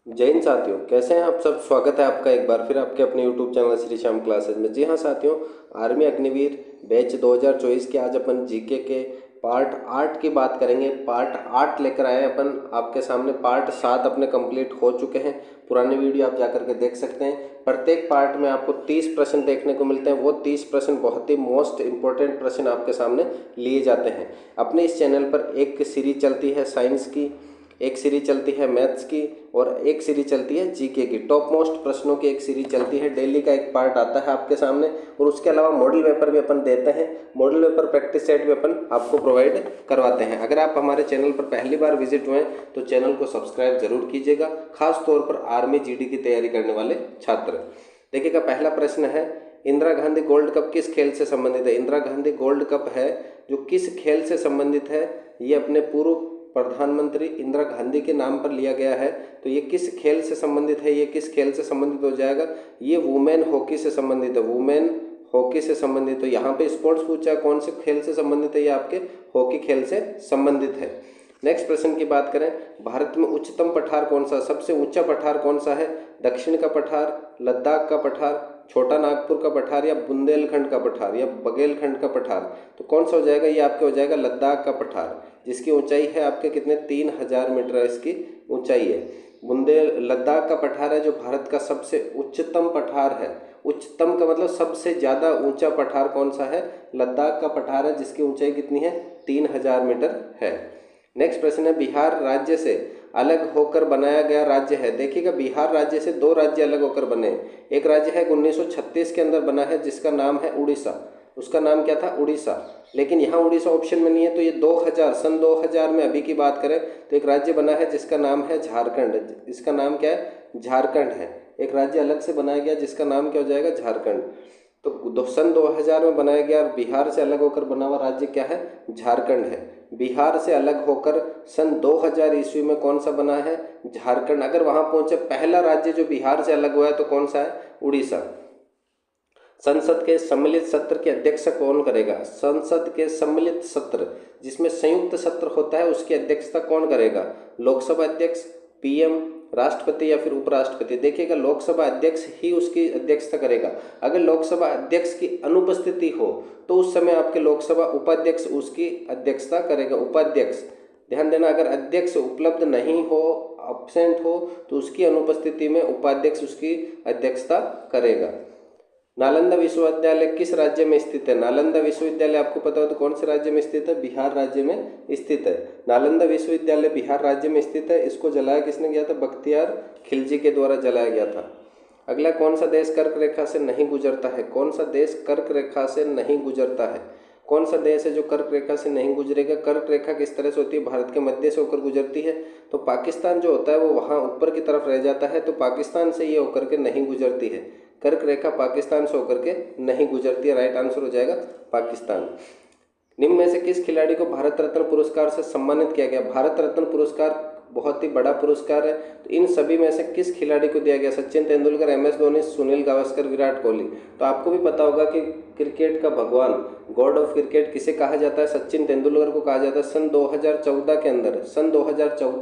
जय हिंद साथियों, कैसे हैं आप सब। स्वागत है आपका एक बार फिर आपके अपने YouTube channel Shri Shyam classes में। जी हाँ साथियों, आर्मी अग्निवीर बैच 2024 के आज अपन जीके के पार्ट 8 की बात करेंगे। पार्ट 8 लेकर आए हैं अपन आपके सामने। पार्ट 7 अपने कंप्लीट हो चुके हैं। पुरानी वीडियो आप जाकर के देख सकते हैं। प्रत्येक पार्ट में आपको 30 प्रश्न देखने को मिलते हैं। वो 30 प्रश्न बहुत ही मोस्ट इंपॉर्टेंट प्रश्न आपके सामने लिए जाते हैं। अपने इस चैनल पर एक सीरीज चलती है साइंस की, एक सीरीज चलती है मैथ्स की और एक सीरीज चलती है जीके की। टॉप मोस्ट प्रश्नों की एक सीरीज चलती है। डेली का एक पार्ट आता है आपके सामने और उसके अलावा मॉडल पेपर भी अपन देते हैं। मॉडल पेपर प्रैक्टिस सेट भी अपन आपको प्रोवाइड करवाते हैं। अगर आप हमारे चैनल पर पहली बार विजिट हुए तो चैनल को सब्सक्राइब जरूर कीजिएगा, खास तौर पर आर्मी जीडी की तैयारी करने वाले छात्र। देखिएगा, पहला प्रश्न है, इंदिरा गांधी गोल्ड कप किस खेल से संबंधित है। इंदिरा गांधी गोल्ड कप है जो किस खेल से संबंधित है, ये अपने पूर्व प्रधानमंत्री इंदिरा गांधी के नाम पर लिया गया है। तो ये किस खेल से संबंधित है, ये किस खेल से संबंधित हो जाएगा, ये वुमेन हॉकी से संबंधित है। वुमेन हॉकी से संबंधित। तो यहाँ पे स्पोर्ट्स पूछा है, कौन से खेल से संबंधित है, ये आपके हॉकी खेल से संबंधित है। नेक्स्ट प्रश्न की बात करें, भारत में उच्चतम पठार कौन सा, सबसे ऊंचा पठार कौन सा है। दक्षिण का पठार, लद्दाख का पठार, छोटा नागपुर का पठार या बुंदेलखंड का पठार या बघेलखंड का पठार। तो कौन सा हो जाएगा, ये आपके हो जाएगा लद्दाख का पठार, जिसकी ऊंचाई है आपके कितने 3000 मीटर इसकी ऊंचाई है। लद्दाख का पठार है जो भारत का सबसे उच्चतम पठार है। उच्चतम का मतलब सबसे ज़्यादा ऊंचा पठार कौन सा है, लद्दाख का पठार है, जिसकी ऊंचाई कितनी है 3000 मीटर है। नेक्स्ट प्रश्न है, बिहार राज्य से अलग होकर बनाया गया राज्य है। देखिएगा, बिहार राज्य से दो राज्य अलग होकर बने। एक राज्य है 1936 के अंदर बना है जिसका नाम है उड़ीसा। उसका नाम क्या था, उड़ीसा। लेकिन यहाँ उड़ीसा ऑप्शन में नहीं है। तो ये 2000 सन 2000 में अभी की बात करें तो एक राज्य बना है जिसका नाम है झारखंड। इसका नाम क्या है, झारखंड है। एक राज्य अलग से बनाया गया जिसका नाम क्या हो जाएगा, झारखंड। तो सन 2000 में बनाया गया और बिहार से अलग होकर बना हुआ राज्य क्या है, झारखंड है। बिहार से अलग होकर सन 2000 ईस्वी में कौन सा बना है, झारखंड। अगर वहां पहुंचे पहला राज्य जो बिहार से अलग हुआ है तो कौन सा है, उड़ीसा। संसद के सम्मिलित सत्र की अध्यक्षता कौन करेगा। संसद के सम्मिलित सत्र जिसमें संयुक्त सत्र होता है उसकी अध्यक्षता कौन करेगा, लोकसभा अध्यक्ष, पीएम, राष्ट्रपति या फिर उपराष्ट्रपति। देखिएगा, लोकसभा अध्यक्ष ही उसकी अध्यक्षता करेगा। अगर लोकसभा अध्यक्ष की अनुपस्थिति हो तो उस समय आपके लोकसभा उपाध्यक्ष उसकी अध्यक्षता करेगा। उपाध्यक्ष, ध्यान देना, अगर अध्यक्ष उपलब्ध नहीं हो, एब्सेंट हो, तो उसकी अनुपस्थिति में उपाध्यक्ष उसकी अध्यक्षता करेगा। नालंदा विश्वविद्यालय किस राज्य में स्थित है। नालंदा विश्वविद्यालय आपको पता हो तो कौन से राज्य में स्थित है, बिहार राज्य में स्थित है। नालंदा विश्वविद्यालय बिहार राज्य में स्थित है। इसको जलाया किसने गया था, बख्तियार खिलजी के द्वारा जलाया गया था। अगला, कौन सा देश कर्क रेखा से नहीं गुजरता है। कौन सा देश कर्क रेखा से नहीं गुजरता है, कौन सा देश है जो कर्क रेखा से नहीं गुजरेगा। कर्क रेखा किस तरह से होती है, भारत के मध्य से होकर गुजरती है। तो पाकिस्तान जो होता है वो वहाँ ऊपर की तरफ रह जाता है, तो पाकिस्तान से ये होकर के नहीं गुजरती है। कर्क रेखा पाकिस्तान से होकर के नहीं गुजरती है। राइट आंसर हो जाएगा पाकिस्तान। निम्न में से किस खिलाड़ी को भारत रत्न पुरस्कार से सम्मानित किया गया। भारत रत्न पुरस्कार बहुत ही बड़ा पुरस्कार है। तो इन सभी में से किस खिलाड़ी को दिया गया, सचिन तेंदुलकर, एम एस धोनी, सुनील गावस्कर, विराट कोहली। तो आपको भी पता होगा कि क्रिकेट का भगवान, गॉड ऑफ क्रिकेट किसे कहा जाता है, सचिन तेंदुलकर को कहा जाता है। सन 2014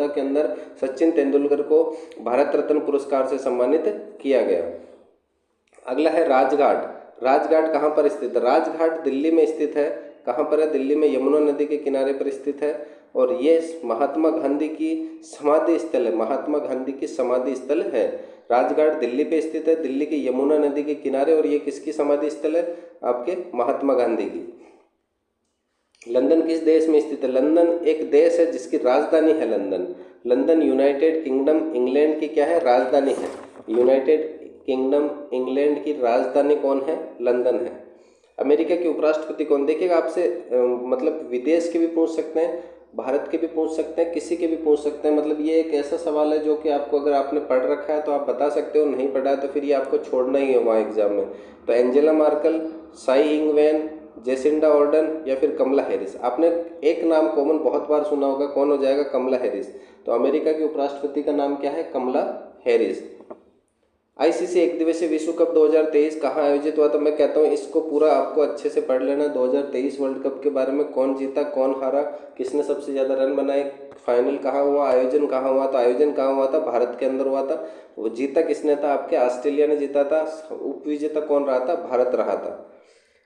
के अंदर सचिन तेंदुलकर को भारत रत्न पुरस्कार से सम्मानित किया गया। अगला है राजघाट। राजघाट कहाँ पर स्थित है, राजघाट दिल्ली में स्थित है। कहाँ पर है, दिल्ली में यमुना नदी के किनारे पर स्थित है। और ये महात्मा गांधी की समाधि स्थल है। महात्मा गांधी की समाधि स्थल है। राजघाट दिल्ली पे स्थित है, दिल्ली की यमुना नदी के किनारे। और ये किसकी समाधि स्थल है, आपके महात्मा गांधी की। लंदन किस देश में स्थित है। लंदन एक देश है जिसकी राजधानी है London. London United kingdom England की क्या है, राजधानी है। यूनाइटेड किंगडम इंग्लैंड की राजधानी कौन है, लंदन है। अमेरिका के उपराष्ट्रपति कौन। देखिएगा, आपसे मतलब विदेश के भी पूछ सकते हैं, भारत के भी पूछ सकते हैं, किसी के भी पूछ सकते हैं। मतलब ये एक ऐसा सवाल है जो कि आपको अगर आपने पढ़ रखा है तो आप बता सकते हो, नहीं पढ़ा है तो फिर ये आपको छोड़ना ही है वहाँ एग्जाम में। तो Angela Merkel, Tsai Ing-wen, Jacinda Ardern या फिर कमला हैरिस। आपने एक नाम कॉमन बहुत बार सुना होगा, कौन हो जाएगा, कमला हैरिस। तो अमेरिका के उपराष्ट्रपति का नाम क्या है, कमला हैरिस। आईसीसी एक दिवसीय विश्व कप 2023 कहाँ आयोजित हुआ? तो मैं कहता हूँ इसको पूरा आपको अच्छे से पढ़ लेना। 2023 वर्ल्ड कप के बारे में, कौन जीता, कौन हारा, किसने सबसे ज़्यादा रन बनाए, फाइनल कहाँ हुआ, आयोजन कहाँ हुआ? तो आयोजन कहाँ हुआ था? भारत के अंदर हुआ था। वो जीता किसने था? आपके ऑस्ट्रेलिया ने जीता था। उपविजेता कौन रहा था? भारत रहा था।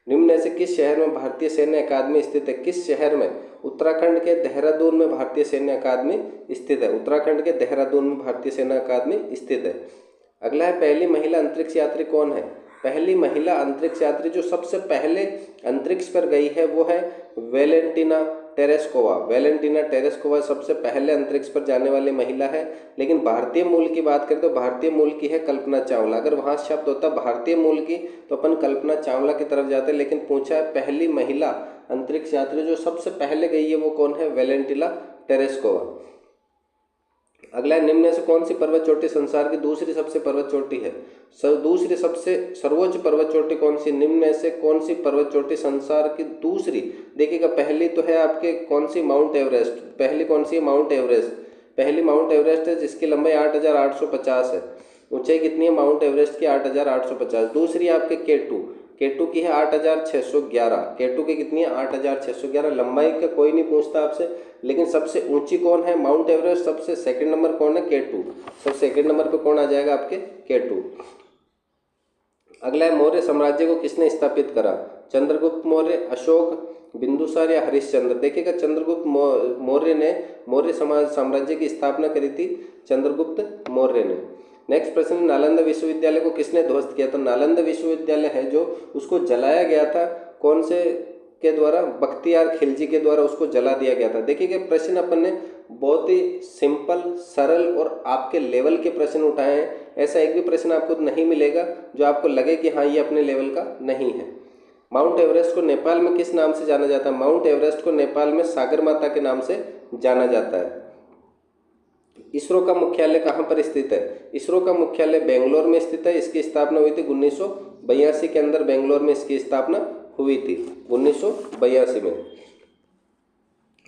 निम्न में से किस शहर में भारतीय सैन्य अकादमी स्थित है? किस शहर में? उत्तराखंड के देहरादून में भारतीय सैन्य अकादमी स्थित है। उत्तराखंड के देहरादून में भारतीय सैन्य अकादमी स्थित है। अगला है, पहली महिला अंतरिक्ष यात्री कौन है? पहली महिला अंतरिक्ष यात्री जो सबसे पहले अंतरिक्ष पर गई है वो है वेलेंटिना टेरेस्कोवा। वेलेंटिना टेरेस्कोवा सबसे पहले अंतरिक्ष पर जाने वाली महिला है। लेकिन भारतीय मूल की बात करें तो भारतीय मूल की है कल्पना चावला। अगर वहाँ शब्द होता भारतीय मूल की तो अपन कल्पना चावला की तरफ जाते, लेकिन पूछा है पहली महिला अंतरिक्ष यात्री जो सबसे पहले गई है वो कौन है? Valentina Tereshkova. अगला है, निम्न में से कौन सी पर्वत चोटी संसार की दूसरी सबसे पर्वत चोटी है? दूसरी सबसे सर्वोच्च पर्वत चोटी कौन सी? निम्न में से कौन सी पर्वत चोटी संसार की दूसरी? देखिएगा, पहली तो है आपके कौन सी? Mount Everest. पहली कौन सी है? Mount Everest. पहली माउंट एवरेस्ट है जिसकी लंबाई 8,850 है। ऊंचाई कितनी है माउंट एवरेस्ट की? 8,850। दूसरी आपके केटू। केटू की है 8,611। केटू की कितनी है? 8,611। लंबाई का कोई नहीं पूछता आपसे, लेकिन सबसे ऊंची कौन है? Mount Everest. सबसे सेकंड नंबर कौन है? केटू। सब सेकंड नंबर पे कौन आ जाएगा आपके? केटू। अगला है, मौर्य साम्राज्य को किसने स्थापित करा? चंद्रगुप्त मौर्य, अशोक, बिंदुसार या हरिश्चंद्र? देखिएगा, चंद्रगुप्त मौर्य ने मौर्य साम्राज्य की स्थापना करी थी, चंद्रगुप्त मौर्य ने। नेक्स्ट प्रश्न, नालंदा विश्वविद्यालय को किसने ध्वस्त किया? तो नालंदा विश्वविद्यालय है जो उसको जलाया गया था, कौन से के द्वारा? बख्तियार खिलजी के द्वारा उसको जला दिया गया था। देखिए प्रश्न अपन ने बहुत ही सिंपल, सरल और आपके लेवल के प्रश्न उठाए हैं। ऐसा एक भी प्रश्न आपको नहीं मिलेगा जो आपको लगे कि हाँ ये अपने लेवल का नहीं है। माउंट एवरेस्ट को नेपाल में किस नाम से जाना जाता है? माउंट एवरेस्ट को नेपाल में सागर माता के नाम से जाना जाता है। इसरो का मुख्यालय कहाँ पर स्थित है? इसरो का मुख्यालय बेंगलोर में स्थित है। इसकी स्थापना हुई थी 1982 के अंदर, बेंगलोर में इसकी स्थापना हुई थी 1982 में।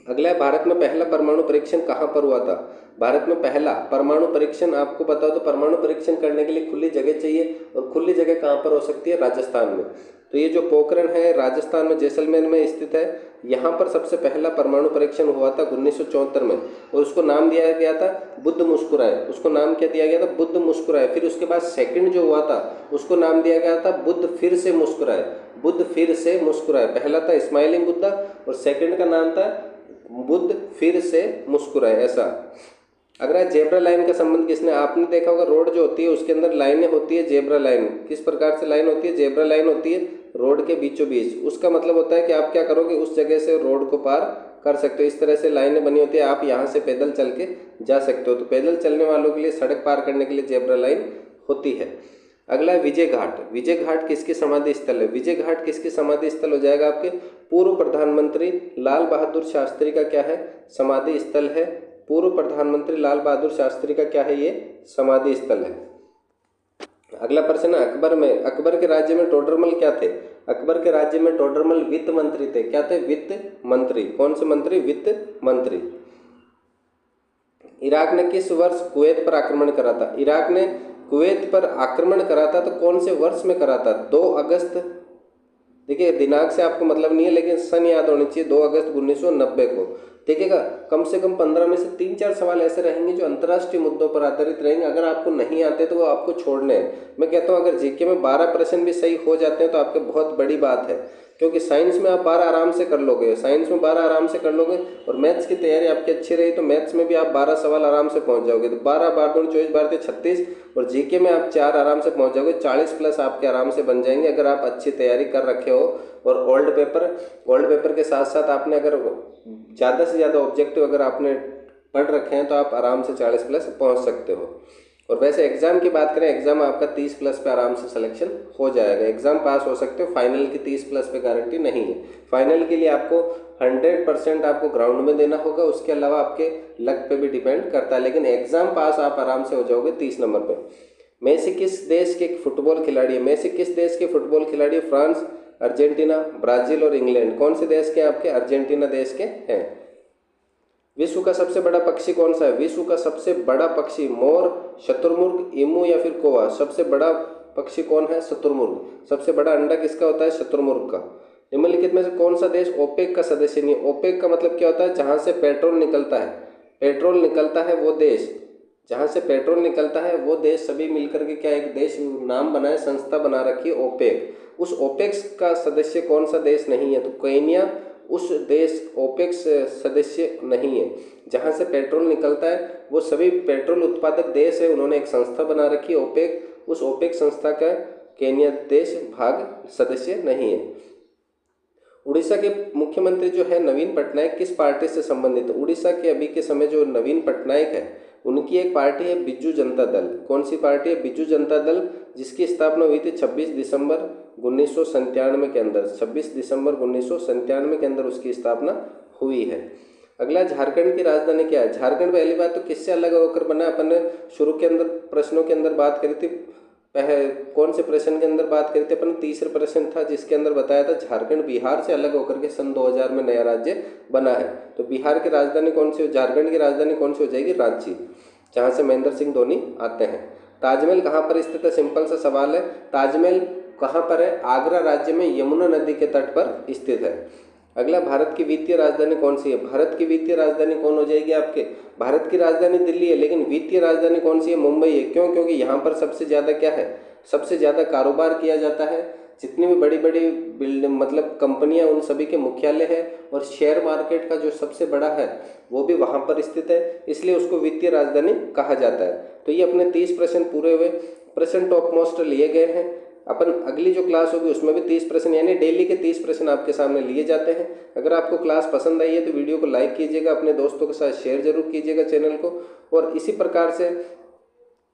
अगला है, भारत में पहला परमाणु परीक्षण कहाँ पर हुआ था? भारत में पहला परमाणु परीक्षण आपको पता हो तो परमाणु परीक्षण करने के लिए खुली जगह चाहिए, और खुली जगह कहाँ पर हो सकती है? राजस्थान में। तो ये जो पोखरण है राजस्थान में जैसलमेर में स्थित है। यहाँ पर सबसे पहला परमाणु परीक्षण हुआ था 1974 में, और उसको नाम दिया गया था बुद्ध मुस्कुराए। उसको नाम क्या दिया गया था? बुद्ध मुस्कुराए। फिर उसके बाद सेकंड जो हुआ था उसको नाम दिया गया था बुद्ध फिर से मुस्कुराए। बुद्ध फिर से मुस्कुराए। पहला था स्माइलिंग बुद्धा और सेकंड का नाम था बुद्ध फिर से मुस्कुराए, ऐसा। अगर जेब्रा लाइन का संबंध किसने? आपने देखा होगा रोड जो होती है उसके अंदर लाइनें होती है, जेब्रा लाइन। किस प्रकार से लाइन होती है? जेब्रा लाइन होती है रोड के बीचों बीच। उसका मतलब होता है कि आप क्या करोगे, उस जगह से रोड को पार कर सकते हो। इस तरह से लाइनें बनी होती है, आप यहाँ से पैदल चल के जा सकते हो। तो पैदल चलने वालों के लिए, सड़क पार करने के लिए जेब्रा लाइन होती है। अगला है विजय घाट। विजय घाट किसकी समाधि स्थल है? विजय घाट किसकी समाधि स्थल हो जाएगा? आपके पूर्व प्रधानमंत्री लाल बहादुर शास्त्री का क्या है? समाधि स्थल है। पूर्व प्रधानमंत्री लाल बहादुर शास्त्री का क्या है? ये समाधि स्थल है। अगला प्रश्न है, अकबर के राज्य में टोडरमल क्या थे? अकबर के राज्य में टोडरमल वित्त मंत्री थे। क्या थे? वित्त मंत्री। कौन से मंत्री? वित्त मंत्री। इराक ने किस वर्ष कुवैत पर आक्रमण करा था? इराक ने कुवैत पर आक्रमण करा था तो कौन से वर्ष में करा था? 2 अगस्त। देखिए दिनांक से आपको मतलब नहीं है, लेकिन सन याद होनी चाहिए, 2 अगस्त 1990 को। देखिएगा, कम से कम 15 में से 3-4 सवाल ऐसे रहेंगे जो अंतर्राष्ट्रीय मुद्दों पर आधारित रहेंगे। अगर आपको नहीं आते तो वो आपको छोड़ने हैं। मैं कहता हूँ अगर जीके में 12 प्रश्न भी सही हो जाते हैं तो आपके बहुत बड़ी बात है, क्योंकि साइंस में आप 12 आराम से कर लोगे। साइंस में 12 आराम से कर लोगे, और मैथ्स की तैयारी आपकी अच्छी रही तो मैथ्स में भी आप 12 सवाल आराम से पहुंच जाओगे। तो 12 बार 2 24 12 36, और जीके में आप 4 आराम से पहुंच जाओगे। 40 प्लस आपके आराम से बन जाएंगे अगर आप अच्छी तैयारी कर रखे हो। और ओल्ड पेपर के साथ साथ आपने अगर ज़्यादा से ज़्यादा ऑब्जेक्टिव अगर आपने पढ़ रखे हैं तो आप आराम से 40 प्लस पहुंच सकते हो। और वैसे एग्जाम की बात करें, एग्जाम आपका 30 प्लस पे आराम से सिलेक्शन हो जाएगा। एग्जाम पास हो सकते हो, फाइनल की 30 प्लस पे गारंटी नहीं है। फाइनल के लिए आपको 100% आपको ग्राउंड में देना होगा, उसके अलावा आपके लक पे भी डिपेंड करता है, लेकिन एग्जाम पास आप आराम से हो जाओगे 30 नंबर पे। मेसी किस देश के फुटबॉल खिलाड़ी है? मेसी किस देश के फुटबॉल खिलाड़ी है? फ्रांस, अर्जेंटीना, ब्राजील और इंग्लैंड। कौन से देश के? आपके अर्जेंटीना देश के हैं। विश्व का सबसे बड़ा पक्षी कौन सा है? विश्व का सबसे बड़ा पक्षी मोर, शुतुरमुर्ग, ईमू या फिर कौवा? सबसे बड़ा पक्षी कौन है? शुतुरमुर्ग। सबसे बड़ा अंडा किसका होता है? शुतुरमुर्ग का। निम्नलिखित में से कौन सा देश ओपेक का सदस्य नहीं? ओपेक का मतलब क्या होता है? जहां से पेट्रोल निकलता है, पेट्रोल निकलता है वो देश, जहां से पेट्रोल निकलता है वो देश सभी मिलकर के क्या एक देश नाम बनाए, संस्था बना रखी है ओपेक। उस ओपेक्स का सदस्य कौन सा देश नहीं है? तो केन्या उस देश ओपेक्स सदस्य नहीं है। जहां से पेट्रोल निकलता है वो सभी पेट्रोल उत्पादक देश है, उन्होंने एक संस्था बना रखी है ओपेक। उस ओपेक संस्था का केन्या देश भाग सदस्य नहीं है। उड़ीसा के मुख्यमंत्री जो है नवीन पटनायक किस पार्टी से संबंधित है? उड़ीसा के अभी के समय जो नवीन पटनायक है उनकी एक पार्टी है बिजू जनता दल। कौन सी पार्टी है? बिजू जनता दल, जिसकी स्थापना हुई थी 26 दिसंबर 1997 के अंदर। 26 दिसंबर 1997 के अंदर उसकी स्थापना हुई है। अगला, झारखंड की राजधानी क्या है? झारखंड पहली बात तो किससे अलग होकर बना? अपन ने शुरू के अंदर प्रश्नों के अंदर बात करी थी, कौन से प्रश्न के अंदर बात करी थी अपन? तीसरा प्रश्न था जिसके अंदर बताया था झारखंड बिहार से अलग होकर के सन 2000 में नया राज्य बना है। तो बिहार की राजधानी कौन सी? झारखंड की राजधानी कौन सी हो जाएगी? रांची, जहां से महेंद्र सिंह धोनी आते हैं। ताजमहल कहाँ पर स्थित है? सिंपल सा सवाल है। ताजमहल कहाँ पर है? आगरा राज्य में यमुना नदी के तट पर स्थित है। अगला, भारत की वित्तीय राजधानी कौन सी है? भारत की वित्तीय राजधानी कौन हो जाएगी आपके? भारत की राजधानी दिल्ली है, लेकिन वित्तीय राजधानी कौन सी है? मुंबई है। क्यों? क्योंकि यहाँ पर सबसे ज़्यादा क्या है? सबसे ज़्यादा कारोबार किया जाता है। जितनी भी बड़ी बड़ी बिल्डिंग मतलब कंपनियां उन सभी के मुख्यालय है, और शेयर मार्केट का जो सबसे बड़ा है वो भी वहाँ पर स्थित है, इसलिए उसको वित्तीय राजधानी कहा जाता है। तो ये अपने 30 प्रश्न पूरे हुए। प्रश्न टॉप मोस्ट लिए गए हैं। अपन अगली जो क्लास होगी उसमें भी 30 प्रश्न यानी डेली के 30 प्रश्न आपके सामने लिए जाते हैं। अगर आपको क्लास पसंद आई है तो वीडियो को लाइक कीजिएगा, अपने दोस्तों के साथ शेयर जरूर कीजिएगा चैनल को। और इसी प्रकार से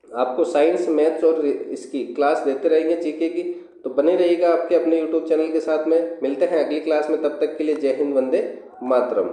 आपको साइंस, मैथ्स और इसकी क्लास देते रहेंगे जीके की, तो बने रहिएगा आपके अपने यूट्यूब चैनल के साथ में। मिलते हैं अगली क्लास में, तब तक के लिए जय हिंद, वंदे मातरम।